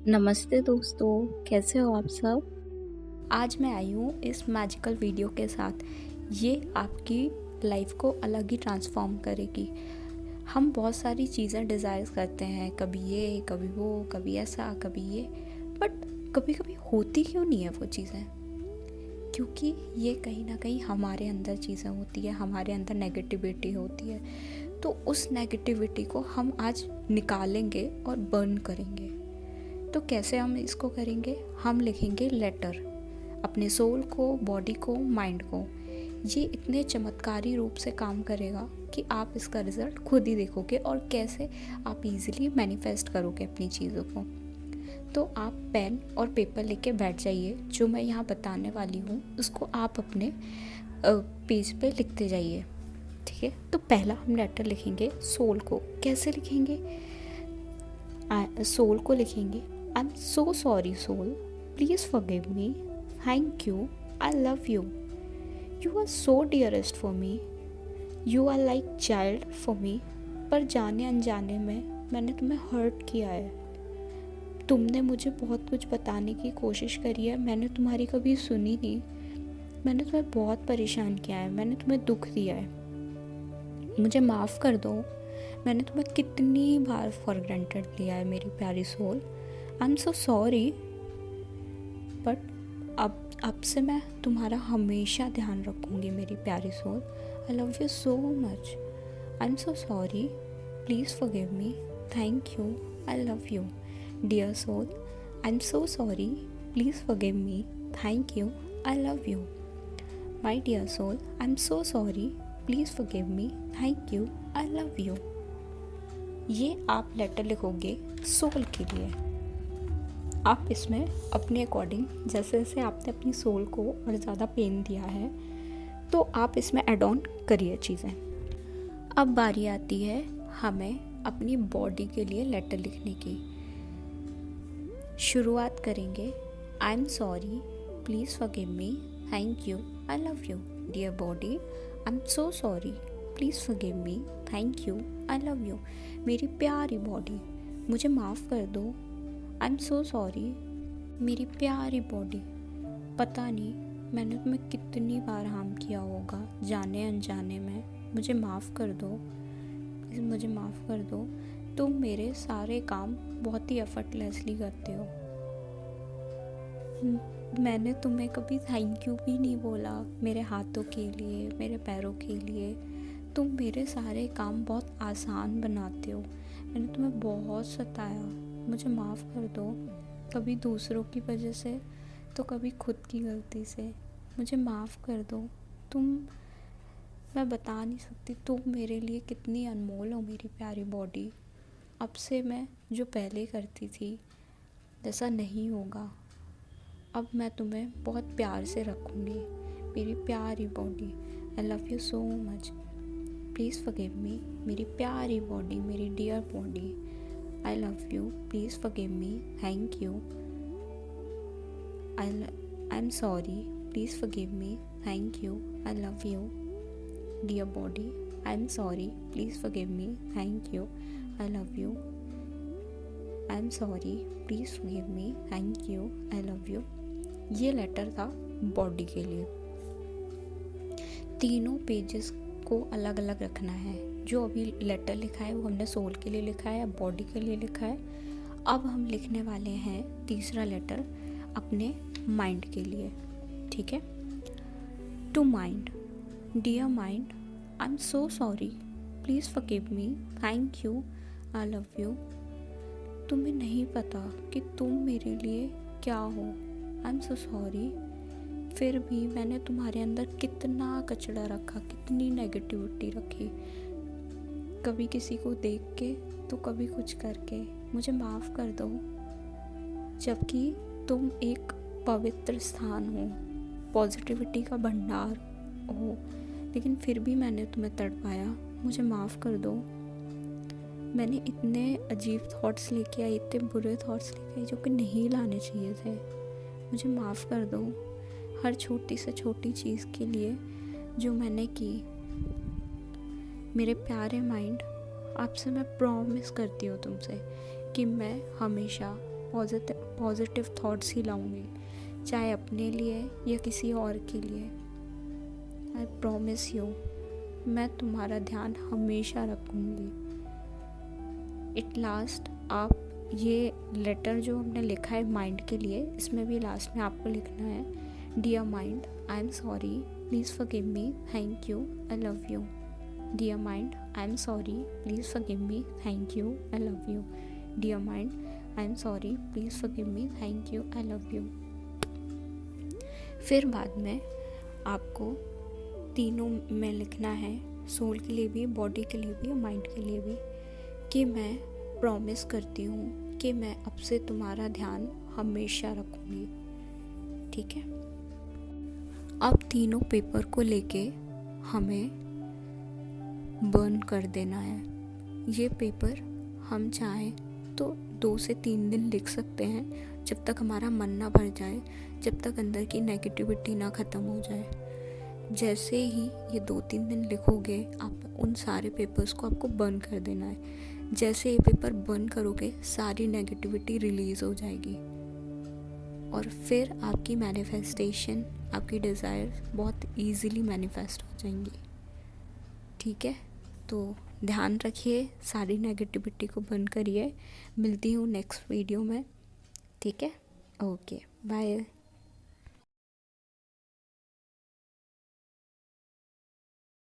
नमस्ते दोस्तों, कैसे हो आप सब? आज मैं आई हूँ इस मैजिकल वीडियो के साथ। ये आपकी लाइफ को अलग ही ट्रांसफॉर्म करेगी। हम बहुत सारी चीज़ें डिज़ायर करते हैं, कभी ये कभी वो, कभी ऐसा कभी ये, बट कभी कभी होती क्यों नहीं है वो चीज़ें? क्योंकि ये कहीं ना कहीं हमारे अंदर चीज़ें होती है, हमारे अंदर नेगेटिविटी होती है। तो उस नेगेटिविटी को हम आज निकालेंगे और बर्न करेंगे। तो कैसे हम इसको करेंगे? हम लिखेंगे लेटर अपने सोल को, बॉडी को, माइंड को। ये इतने चमत्कारी रूप से काम करेगा कि आप इसका रिज़ल्ट खुद ही देखोगे और कैसे आप इजीली मैनिफेस्ट करोगे अपनी चीज़ों को। तो आप पेन और पेपर लेके बैठ जाइए। जो मैं यहाँ बताने वाली हूँ उसको आप अपने पेज पे लिखते जाइए, ठीक है? तो पहला हम लेटर लिखेंगे सोल को। कैसे लिखेंगे? सोल को लिखेंगे, I am so sorry soul, please forgive me, thank you, I love you, you are so dearest for me, you are like child for me. पर जाने अनजाने में मैंने तुम्हें हर्ट किया है। तुमने मुझे बहुत कुछ बताने की कोशिश करी है, मैंने तुम्हारी कभी सुनी नहीं। मैंने तुम्हें बहुत परेशान किया है, मैंने तुम्हें दुख दिया है, मुझे माफ़ कर दो। मैंने तुम्हें कितनी बार फॉर ग्रांटेड लिया है मेरी प्यारी soul. I am so sorry, but अब से मैं तुम्हारा हमेशा ध्यान रखूँगी मेरी प्यारी soul. I love you so much, I am so sorry, please forgive me, thank you, I love you, dear soul, I am so sorry, please forgive me, thank you, I love you, my dear soul, I am so sorry, please forgive me, thank you, I love you. ये आप letter लिखोगे soul के लिए। आप इसमें अपने according, जैसे जैसे आपने अपनी सोल को और ज़्यादा पेन दिया है, तो आप इसमें एड ऑन करिए चीज़ें। अब बारी आती है हमें अपनी बॉडी के लिए लेटर लिखने की। शुरुआत करेंगे, I am sorry, please forgive me, thank you, I love you, dear body, I am so sorry, please forgive me, thank you, I love you, मेरी प्यारी बॉडी, मुझे माफ़ कर दो। आई एम सो सॉरी, मेरी प्यारी बॉडी, पता नहीं मैंने तुम्हें कितनी बार हार्म किया होगा जाने अनजाने में, मुझे माफ़ कर दो, मुझे माफ़ कर दो। तुम मेरे सारे काम बहुत ही एफर्टलेसली करते हो। मैंने तुम्हें कभी थैंक यू भी नहीं बोला मेरे हाथों के लिए, मेरे पैरों के लिए। तुम मेरे सारे काम बहुत आसान बनाते हो। मैंने तुम्हें बहुत सताया, मुझे माफ़ कर दो। कभी दूसरों की वजह से तो कभी खुद की गलती से, मुझे माफ़ कर दो। मैं बता नहीं सकती तुम मेरे लिए कितनी अनमोल हो मेरी प्यारी बॉडी। अब से मैं जो पहले करती थी जैसा नहीं होगा। अब मैं तुम्हें बहुत प्यार से रखूँगी मेरी प्यारी body. I love you so much, please forgive me, मेरी प्यारी बॉडी, मेरी dear body, I love you, please forgive me, thank you, I am sorry, please forgive me, thank you, I love you, dear body, I am sorry, please forgive me, thank you, I love you, I am sorry, please forgive me, thank you, I love you. ये letter था body के लिए। तीनों pages को अलग अलग रखना है। जो अभी लेटर लिखा है वो हमने सोल के लिए लिखा है, बॉडी के लिए लिखा है। अब हम लिखने वाले हैं तीसरा लेटर अपने माइंड के लिए, ठीक है? To mind, dear mind, I am so sorry, please forgive me, thank you, I love you. तुम्हें नहीं पता कि तुम मेरे लिए क्या हो। आई एम सो सॉरी, फिर भी मैंने तुम्हारे अंदर कितना कचरा रखा, कितनी नेगेटिविटी रखी, कभी किसी को देख के तो कभी कुछ करके। मुझे माफ़ कर दो। जबकि तुम एक पवित्र स्थान हो, पॉजिटिविटी का भंडार हो, लेकिन फिर भी मैंने तुम्हें तड़पाया। मुझे माफ़ कर दो। मैंने इतने अजीब थॉट्स लेके आई, इतने बुरे थॉट्स लेके आई जो कि नहीं लाने चाहिए थे। मुझे माफ़ कर दो हर छोटी से छोटी चीज़ के लिए जो मैंने की। मेरे प्यारे माइंड, आपसे मैं प्रॉमिस करती हूँ तुमसे कि मैं हमेशा पॉजिटिव थॉट्स ही लाऊंगी, चाहे अपने लिए या किसी और के लिए। आई प्रॉमिस यू, मैं तुम्हारा ध्यान हमेशा रखूंगी। इट लास्ट, आप ये लेटर जो हमने लिखा है माइंड के लिए, इसमें भी लास्ट में आपको लिखना है, dear mind, I am sorry, please forgive me, thank you, I love you. Dear mind, I am sorry, please forgive me, thank you, I love you. Dear mind, I am sorry, please forgive me, thank you, I love you. फिर बाद में आपको तीनों में लिखना है, soul के लिए भी, बॉडी के लिए भी और माइंड के लिए भी, कि मैं प्रॉमिस करती हूँ कि मैं अब से तुम्हारा ध्यान हमेशा रखूँगी। ठीक है। अब तीनों पेपर को लेके हमें बर्न कर देना है। ये पेपर हम चाहें तो 2 से 3 दिन लिख सकते हैं, जब तक हमारा मन ना भर जाए, जब तक अंदर की नेगेटिविटी ना ख़त्म हो जाए। जैसे ही ये 2-3 दिन लिखोगे, आप उन सारे पेपर्स को आपको बर्न कर देना है। जैसे ये पेपर बर्न करोगे, सारी नेगेटिविटी रिलीज़ हो जाएगी और फिर आपकी मैनिफेस्टेशन, आपकी डिज़ायर बहुत ईजीली मैनिफेस्ट हो जाएंगी। ठीक है, तो ध्यान रखिए, सारी नेगेटिविटी को बर्न करिए। मिलती हूँ नेक्स्ट वीडियो में। ठीक है, ओके, बाय।